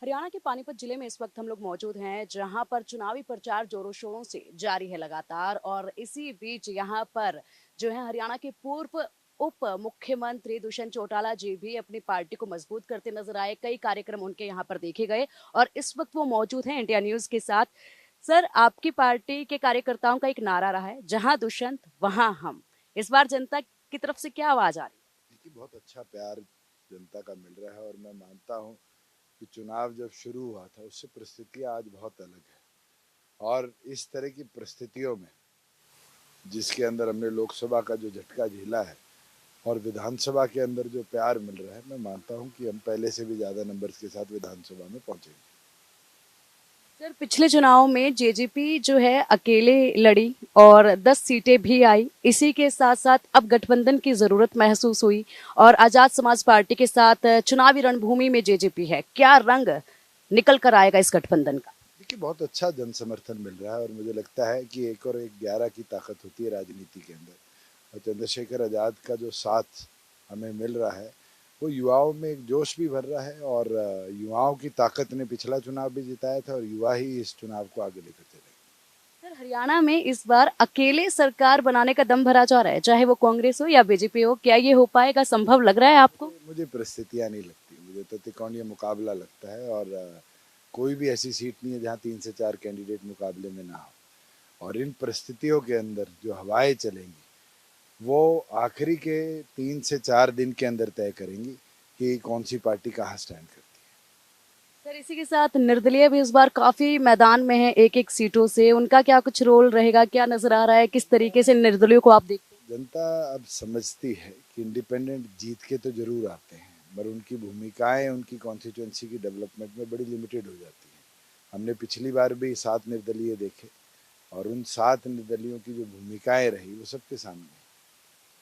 हरियाणा के पानीपत जिले में इस वक्त हम लोग मौजूद हैं, जहां पर चुनावी प्रचार जोरों शोरों से जारी है लगातार। और इसी बीच यहां पर जो है हरियाणा के पूर्व उप मुख्यमंत्री दुष्यंत चौटाला जी भी अपनी पार्टी को मजबूत करते नजर आए। कई कार्यक्रम उनके यहां पर देखे गए और इस वक्त वो मौजूद हैं इंडिया न्यूज के साथ। सर, आपकी पार्टी के कार्यकर्ताओं का एक नारा रहा है, जहां दुष्यंत वहां हम। इस बार जनता की तरफ से क्या आवाज आ रही देखिए, बहुत अच्छा प्यार जनता का मिल रहा है और मैं मानता हूँ कि चुनाव जब शुरू हुआ था उससे परिस्थितियाँ आज बहुत अलग है। और इस तरह की परिस्थितियों में जिसके अंदर हमने लोकसभा का जो झटका झेला है और विधानसभा के अंदर जो प्यार मिल रहा है, मैं मानता हूँ कि हम पहले से भी ज़्यादा नंबर्स के साथ विधानसभा में पहुँचेंगे। सर? पिछले चुनाव में जेजेपी जो है अकेले लड़ी और 10 सीटें भी आई। इसी के साथ साथ अब गठबंधन की जरूरत महसूस हुई और आजाद समाज पार्टी के साथ चुनावी रणभूमि में जेजेपी है। क्या रंग निकल कर आएगा इस गठबंधन का? देखिए, बहुत अच्छा जन समर्थन मिल रहा है और मुझे लगता है कि 1 और 1 11 की ताकत होती है राजनीति के अंदर। और चंद्रशेखर आज़ाद का जो साथ हमें मिल रहा है वो युवाओं में एक जोश भी भर रहा है और युवाओं की ताकत ने पिछला चुनाव भी जिताया था और युवा ही इस चुनाव को आगे लेकर चलेंगे। सर, हरियाणा में इस बार अकेले सरकार बनाने का दम भरा जा रहा है, चाहे वो कांग्रेस हो या बीजेपी हो। क्या ये हो पाएगा? संभव लग रहा है आपको? मुझे परिस्थितियाँ नहीं लगती, मुझे तो तिकोणीय मुकाबला लगता है और कोई भी ऐसी सीट नहीं है जहाँ 3 से 4 कैंडिडेट मुकाबले में ना हो। और इन परिस्थितियों के अंदर जो हवाएं चलेंगी वो आखिरी के 3 से 4 दिन के अंदर तय करेंगी कि कौन सी पार्टी कहाँ स्टैंड करती सर, इसी के साथ निर्दलीय भी इस बार काफी मैदान में है, एक एक सीटों से। उनका क्या कुछ रोल रहेगा? क्या नजर आ रहा है? किस तरीके से निर्दलीय को आप देखते हैं? है। जनता अब समझती है कि इंडिपेंडेंट जीत के तो जरूर आते हैं मगर उनकी भूमिकाएं उनकी कॉन्स्टिट्यूंसी की डेवलपमेंट में बड़ी लिमिटेड हो जाती हैं। हमने पिछली बार भी 7 निर्दलीय देखे और उन 7 निर्दलियों की जो भूमिकाएं रही वो सबके सामने है।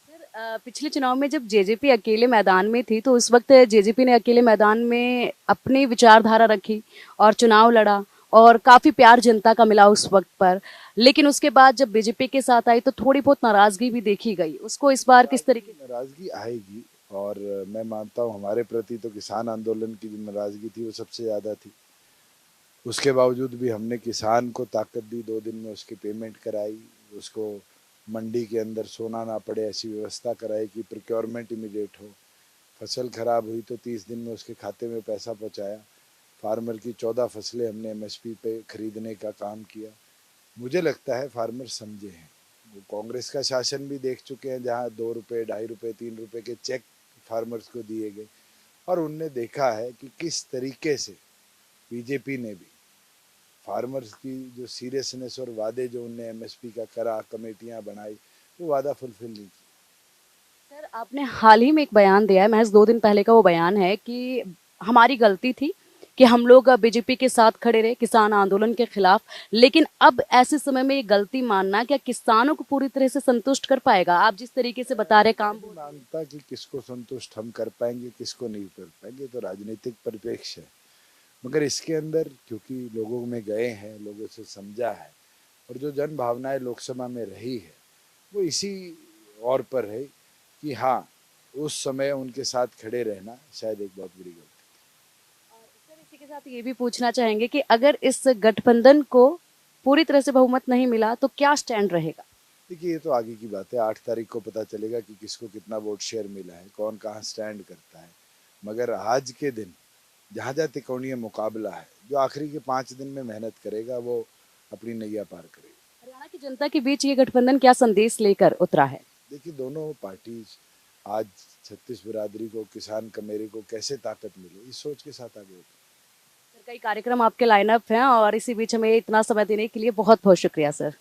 सर, पिछले चुनाव में जब जेजेपी अकेले मैदान में थी, तो उस वक्त जेजेपी ने अकेले मैदान में अपनी विचारधारा रखी और चुनाव लड़ा और काफी प्यार जनता का मिला उस वक्त पर। लेकिन उसके बाद जब बीजेपी के साथ आई तो थोड़ी बहुत नाराजगी भी देखी गई। उसको इस बार किस तरीके से? नाराजगी आएगी और मैं मानता हूँ हमारे प्रति तो किसान आंदोलन की जो नाराजगी थी वो सबसे ज़्यादा थी। उसके बावजूद भी हमने किसान को ताकत दी, 2 दिन में उसकी पेमेंट कराई, उसको मंडी के अंदर सोना ना पड़े ऐसी व्यवस्था कराई कि प्रोक्योरमेंट इमीडिएट हो। फसल खराब हुई तो 30 दिन में उसके खाते में पैसा पहुंचाया। फार्मर की 14 फसलें हमने एमएसपी पे खरीदने का काम किया। मुझे लगता है फार्मर समझे हैं। वो कांग्रेस का शासन भी देख चुके हैं जहाँ 2 रुपये, 2.5 रुपये, 3 रुपये के चेक फार्मर्स को दिए गए और उनने देखा है कि किस तरीके से बीजेपी ने भी फार्मर्स की जो सीरियसनेस और वादे जो उनने एमएसपी का करा, कमेटियां बनाई, वो वादा फुलफिल नहीं किया। सर, आपने हाल ही में एक बयान दिया है, महज 2 दिन पहले का वो बयान है कि हमारी गलती थी कि हम लोग बीजेपी के साथ खड़े रहे किसान आंदोलन के खिलाफ। लेकिन अब ऐसे समय में ये गलती मानना क्या किसानों को पूरी तरह से संतुष्ट कर पाएगा? आप जिस तरीके से बता रहे मैं काम नहीं बोल रहे हैं। मानता कि किसको संतुष्ट हम कर पाएंगे, किसको नहीं कर पाएंगे, तो राजनीतिक परिप्रेक्ष्य है। मगर इसके अंदर क्योंकि लोगों में गए हैं, लोगों से समझा है और जो जन भावनाएं लोकसभा में रही है वो इसी और पर है कि हाँ, उस समय उनके साथ खड़े रहना शायद एक बहुत बड़ी गलती। और सर, इसी के साथ ये भी पूछना चाहेंगे कि अगर इस गठबंधन को पूरी तरह से बहुमत नहीं मिला तो क्या स्टैंड रहेगा? देखिए, ये तो आगे की बात है। 8 तारीख को पता चलेगा कि किसको कितना वोट शेयर मिला है, कौन कहाँ स्टैंड करता है। मगर आज के दिन जहाँ जहाँ त्रिकोणीय मुकाबला है, जो आखिरी के 5 दिन में मेहनत करेगा वो अपनी नैया पार करेगा। हरियाणा की जनता के बीच ये गठबंधन क्या संदेश लेकर उतरा है? देखिए, दोनों पार्टी आज छत्तीस बिरादरी को, किसान कमेरे को कैसे ताकत मिले, इस सोच के साथ आगे होते हैं। सर, कई कार्यक्रम आपके लाइनअप हैं और इसी बीच हमें इतना समय देने के लिए बहुत बहुत शुक्रिया सर।